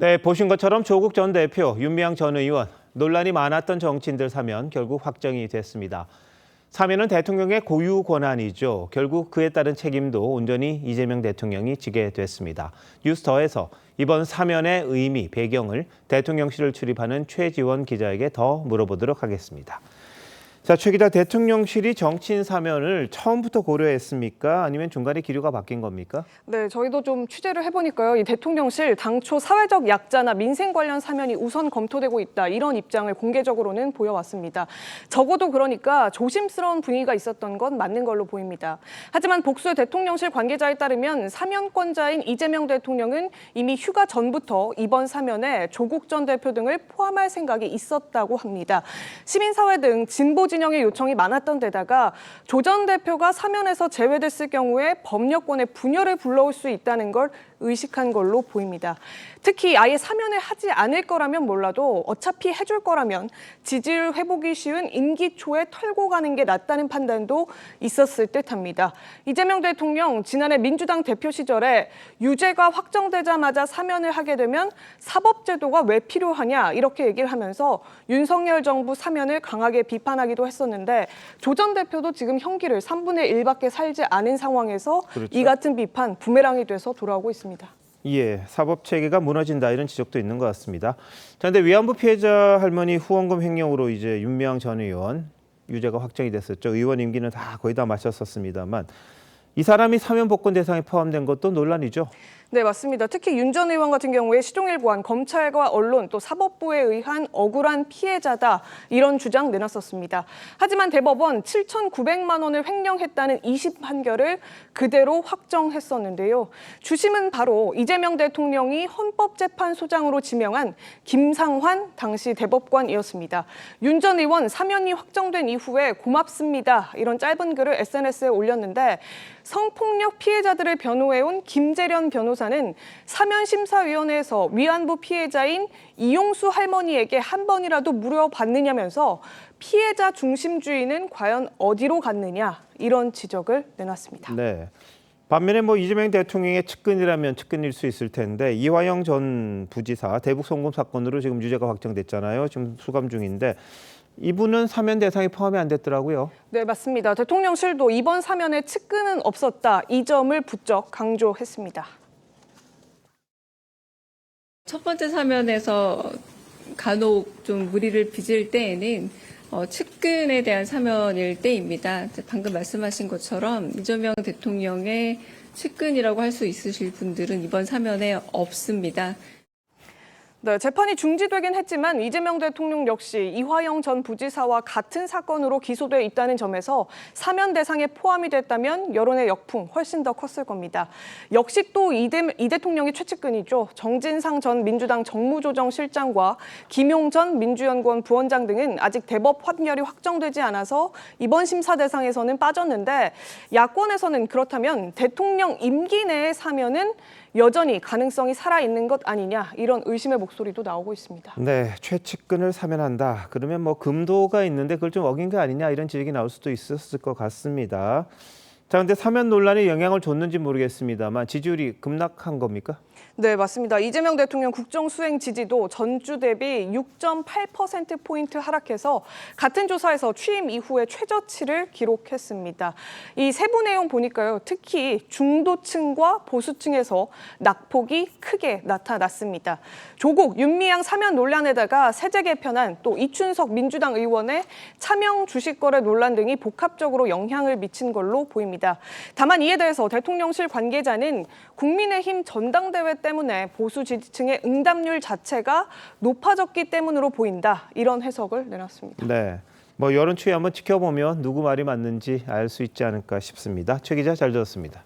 네, 보신 것처럼 조국 전 대표, 윤미향 전 의원, 논란이 많았던 정치인들 사면 결국 확정이 됐습니다. 사면은 대통령의 고유 권한이죠. 결국 그에 따른 책임도 온전히 이재명 대통령이 지게 됐습니다. 뉴스더에서 이번 사면의 의미, 배경을 대통령실을 출입하는 최지원 기자에게 더 물어보도록 하겠습니다. 자, 최 기자, 대통령실이 정치인 사면을 처음부터 고려했습니까? 아니면 중간에 기류가 바뀐 겁니까? 네, 저희도 좀 취재를 해보니까요. 이 대통령실 당초 사회적 약자나 민생 관련 사면이 우선 검토되고 있다. 이런 입장을 공개적으로는 보여왔습니다. 적어도 그러니까 조심스러운 분위기가 있었던 건 맞는 걸로 보입니다. 하지만 복수의 대통령실 관계자에 따르면 사면권자인 이재명 대통령은 이미 휴가 전부터 이번 사면에 조국 전 대표 등을 포함할 생각이 있었다고 합니다. 시민사회 등 진보 진영의 요청이 많았던 데다가 조 전 대표가 사면에서 제외됐을 경우에 법력권의 분열을 불러올 수 있다는 걸 의식한 걸로 보입니다. 특히 아예 사면을 하지 않을 거라면 몰라도 어차피 해줄 거라면 지지율 회복이 쉬운 임기 초에 털고 가는 게 낫다는 판단도 있었을 듯합니다. 이재명 대통령 지난해 민주당 대표 시절에 유죄가 확정되자마자 사면을 하게 되면 사법제도가 왜 필요하냐 이렇게 얘기를 하면서 윤석열 정부 사면을 강하게 비판하기도 했었는데 조 전 대표도 지금 형기를 3분의 1밖에 살지 않은 상황에서 그렇죠. 이 같은 비판 부메랑이 돼서 돌아오고 있습니다. 예, 사법 체계가 무너진다 이런 지적도 있는 것 같습니다. 자, 근데 위안부 피해자 할머니 후원금 횡령으로 이제 윤미향 전 의원 유죄가 확정이 됐었죠. 의원 임기는 거의 다 마쳤었습니다만 이 사람이 사면 복권 대상에 포함된 것도 논란이죠. 네, 맞습니다. 특히 윤 전 의원 같은 경우에 시종일관, 검찰과 언론 또 사법부에 의한 억울한 피해자다 이런 주장 내놨었습니다. 하지만 대법원 7,900만 원을 횡령했다는 2심 판결을 그대로 확정했었는데요. 주심은 바로 이재명 대통령이 헌법재판소장으로 지명한 김상환 당시 대법관이었습니다. 윤 전 의원 사면이 확정된 이후에 고맙습니다 이런 짧은 글을 SNS에 올렸는데 성폭력 피해자들을 변호해온 김재련 변호사는 사면심사위원회에서 위안부 피해자인 이용수 할머니에게 한 번이라도 물어봤느냐면서 피해자 중심주의는 과연 어디로 갔느냐 이런 지적을 내놨습니다. 네. 반면에 이재명 대통령의 측근이라면 측근일 수 있을 텐데 이화영 전 부지사 대북 송금 사건으로 지금 유죄가 확정됐잖아요. 지금 수감 중인데 이분은 사면 대상에 포함이 안 됐더라고요. 네, 맞습니다. 대통령실도 이번 사면에 측근은 없었다. 이 점을 부쩍 강조했습니다. 첫 번째 사면에서 간혹 좀 무리를 빚을 때에는 측근에 대한 사면일 때입니다. 방금 말씀하신 것처럼 이재명 대통령의 측근이라고 할 수 있으실 분들은 이번 사면에 없습니다. 네, 재판이 중지되긴 했지만 이재명 대통령 역시 이화영 전 부지사와 같은 사건으로 기소돼 있다는 점에서 사면 대상에 포함이 됐다면 여론의 역풍 훨씬 더 컸을 겁니다. 역시 또 이 대통령의 최측근이죠. 정진상 전 민주당 정무조정실장과 김용 전 민주연구원 부원장 등은 아직 대법 판결이 확정되지 않아서 이번 심사 대상에서는 빠졌는데 야권에서는 그렇다면 대통령 임기 내의 사면은 여전히 가능성이 살아있는 것 아니냐 이런 의심의 목소리도 나오고 있습니다. 네, 최측근을 사면한다. 그러면 금도가 있는데 그걸 좀 어긴 게 아니냐 이런 지적이 나올 수도 있었을 것 같습니다. 자, 근데 사면 논란이 영향을 줬는지 모르겠습니다만 지지율이 급락한 겁니까? 네, 맞습니다. 이재명 대통령 국정수행 지지도 전주 대비 6.8%포인트 하락해서 같은 조사에서 취임 이후에 최저치를 기록했습니다. 이 세부 내용 보니까요. 특히 중도층과 보수층에서 낙폭이 크게 나타났습니다. 조국, 윤미향 사면 논란에다가 세제 개편안, 또 이춘석 민주당 의원의 차명 주식거래 논란 등이 복합적으로 영향을 미친 걸로 보입니다. 다만 이에 대해서 대통령실 관계자는 국민의힘 전당대회 때문에 보수 지지층의 응답률 자체가 높아졌기 때문으로 보인다. 이런 해석을 내놨습니다. 네, 여론 추이 한번 지켜보면 누구 말이 맞는지 알 수 있지 않을까 싶습니다. 최 기자 잘 들었습니다.